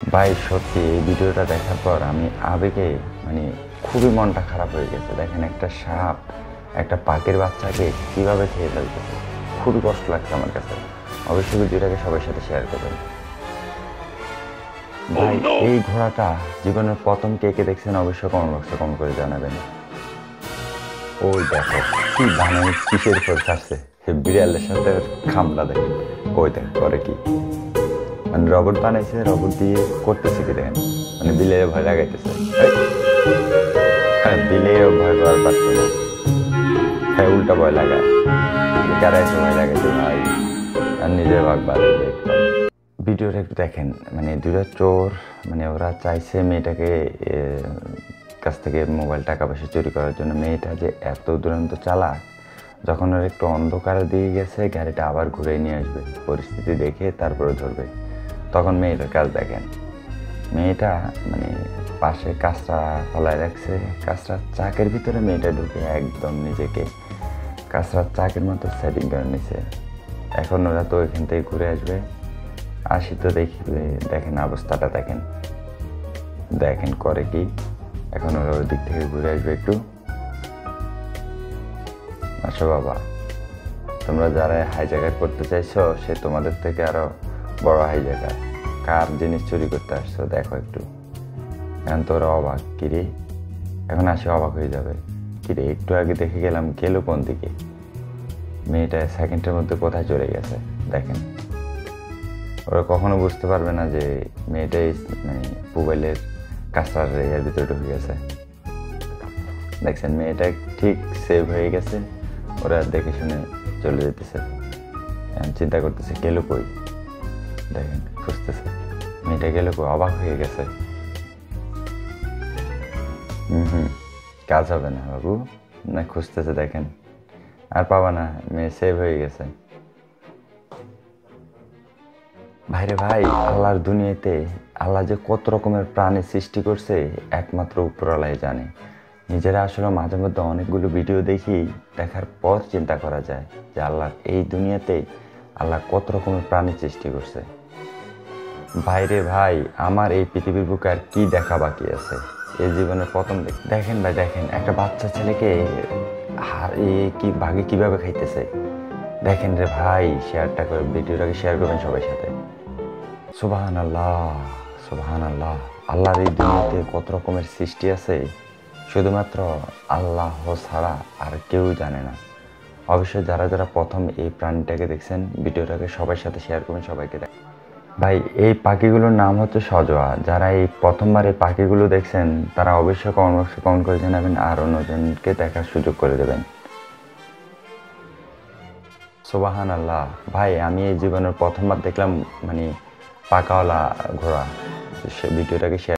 ভাই সত্যি এই ভিডিওটা দেখার পর আমি আবেগে মানে খুবই মনটা খারাপ হয়ে গেছে। দেখেন একটা সাপ একটা পাখির বাচ্চাকে কিভাবে খেয়ে ফেলতেছে, খুবই কষ্ট লাগছে আমার কাছে। অবশ্যই ভিডিওটাকে সবার সাথে শেয়ার করবেন। ভাই এই ঘোড়াটা জীবনের প্রথম কে কে দেখছেন অবশ্যই কমেন্ট বক্সে কমেন্ট করে জানাবেন। ওই দেখো কি বানায়, কিসের উপর ছাড়ছে, বিড়ালের সাথে খামলা দেখেন। ওই দেখ করে কি, মানে রবট বানাইছে, রবট দিয়ে করতেছে কি দেখেন, মানে বিলের ভয় লাগাইতেছে। হ্যাঁ বিলেও ভয় পাওয়ার পারতো না, হ্যাঁ উল্টা ভয় লাগায়। কারা এসে ভয় লাগাইছে ভাই, আর নিজের ভাগ বাড়ে। ভিডিওটা একটু দেখেন, মানে দুটা চোর, মানে ওরা চাইছে মেয়েটাকে কাছ থেকে মোবাইল টাকা পয়সা চুরি করার জন্য। মেয়েটা যে এত দুরন্ত চালাক, যখন ওরা একটু অন্ধকারে দিয়ে গেছে গাড়িটা আবার ঘুরে নিয়ে আসবে, পরিস্থিতি দেখে তারপরে ধরবে। তখন মেয়েটার কাজ দেখেন, মেয়েটা মানে পাশে কাঁচরা ফলায় রাখছে, কাঁচরার চাকের ভিতরে মেয়েটা ঢুকে একদম নিজেকে কাঁচরার চাকের মতো সেটিং করে নিছে। এখন ওরা তো এখান থেকে ঘুরে আসবে, আসি তো দেখবে, দেখেন অবস্থাটা দেখেন, দেখেন করে কি। এখন ওরা ওই দিক থেকে ঘুরে আসবে একটু। আসো বাবা, তোমরা যারা হাইজ্যাকার করতে চাইছো সে তোমাদের থেকে আরো বড় হাইজ্যাকার। কার জিনিস চুরি করতে আসছো দেখো একটু। এখন তো ওরা অবাক, কিরে এখন আসি অবাক হয়ে যাবে, কিরে একটু আগে দেখে গেলাম গেল কোন দিকে, মেয়েটা সেকেন্ডের মধ্যে কোথায় চলে গেছে দেখেন। ওরা কখনো বুঝতে পারবে না যে মেয়েটাই মানে মোবাইলের কাঁচরার এর ভিতরে ঢুকে গেছে। দেখছেন মেয়েটা ঠিক সেভ হয়ে গেছে, ওরা দেখে শুনে চলে যেতেছে। চিন্তা করতেছে গেলো কই, দেখেন খুঁজতেছে মেয়েটা গেলো কই, অবাক হয়ে গেছে। কাজ হবে না বাবু, না খুঁজতেছে দেখেন, আর পাবা না, মেয়ে সেভ হয়ে গেছে। ভাইরে ভাই, আল্লাহর দুনিয়াতে আল্লাহ যে কত রকমের প্রাণী সৃষ্টি করছে একমাত্র উপরওয়ালাই জানে। নিজেরা আসলে মাঝে মধ্যে অনেকগুলো ভিডিও দেখি, দেখার পর চিন্তা করা যায় যে আল্লাহ এই দুনিয়াতে আল্লাহ কত রকমের প্রাণী সৃষ্টি করছে। ভাইরে ভাই, আমার এই পৃথিবীর বুকে আর কি দেখা বাকি আছে, এই জীবনের প্রথম দেখেন ভাই, দেখেন একটা বাচ্চা ছেলেকে কি বাঘে কিভাবে খাইতেছে দেখেন রে ভাই। শেয়ারটা করে ভিডিওটাকে শেয়ার করবেন সবার সাথে। সুবহানাল্লাহ, সুবহানাল্লাহ। আল্লাহর এই দুনিয়াতে কত রকমের সৃষ্টি আছে, শুধুমাত্র আল্লাহ ছাড়া আর কেউ জানে না। অবশ্যই যারা যারা প্রথম এই প্রাণীটাকে দেখছেন ভিডিওটাকে সবার সাথে শেয়ার করবেন, সবাইকে দেখ। ভাই এই পাখিগুলোর নাম হচ্ছে সজোয়া। যারা এই প্রথমবার এই পাখিগুলো দেখছেন তারা অবশ্যই কমেন্ট বক্সে কমেন্ট করে জানাবেন, আর অন্যজনকে দেখার সুযোগ করে দেবেন। সুবহানাল্লাহ। ভাই আমি এই জীবনের প্রথমবার দেখলাম মানে পাকাওয়ালা ঘোড়া। সে ভিডিওটাকে শেয়ার